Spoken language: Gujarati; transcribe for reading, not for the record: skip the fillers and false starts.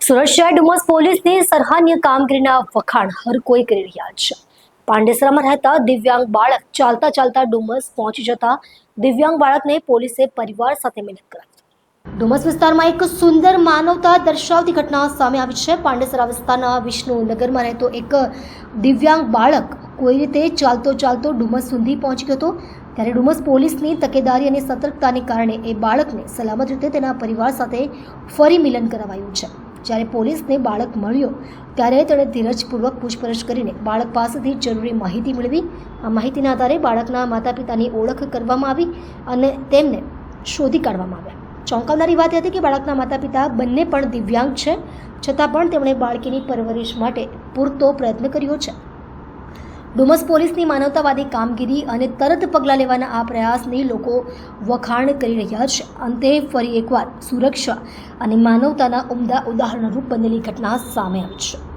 સુરક્ષા ડુમસ પોલીસની સરાહનીય કામગીરીના વખાણ હર કોઈ કરી રહ્યા છે. પાંડેસરામાં રહેતા દિવ્યાંગ બાળક ચાલતા ચાલતા ડુમસ પહોંચી જતા દિવ્યાંગ બાળકને પોલીસે પરિવાર સાથે મિલન કરાવી. ડુમસ વિસ્તારમાં એક સુંદર માનવતા દર્શાવતી ઘટના સામે આવી છે. પાંડેસરા વિસ્તારના વિષ્ણુનગરમાં રહેતો એક દિવ્યાંગ બાળક કોઈ રીતે ચાલતો ડુમસ સુધી પહોંચી ગયો હતો. ત્યારે ડુમસ પોલીસની તકેદારી અને સતર્કતાને કારણે એ બાળકને સલામત રીતે તેના પરિવાર સાથે ફરી મિલન કરાવાયું છે. જ્યારે પોલીસને બાળક મળ્યો ત્યારે તેણે ધીરજપૂર્વક પૂછપરછ કરીને બાળક પાસેથી જરૂરી માહિતી મેળવી. આ માહિતીના આધારે બાળકના માતા પિતાની ઓળખ કરવામાં આવી અને તેમને શોધી કાઢવામાં આવ્યા. ચોંકાવનારી વાત એ હતી કે બાળકના માતા પિતા બંને પણ દિવ્યાંગ છે, છતાં પણ તેમણે બાળકીની પરવરિશ માટે પૂરતો પ્રયત્ન કર્યો છે. ડુમસ પોલીસની માનવતાવાદી કામગીરી અને તરત પગલાં લેવાના આ પ્રયાસની લોકો વખાણ કરી રહ્યા છે. અંતે ફરી એકવાર સુરક્ષા અને માનવતાના ઉમદા ઉદાહરણરૂપ બનેલી ઘટના સામે આવી છે.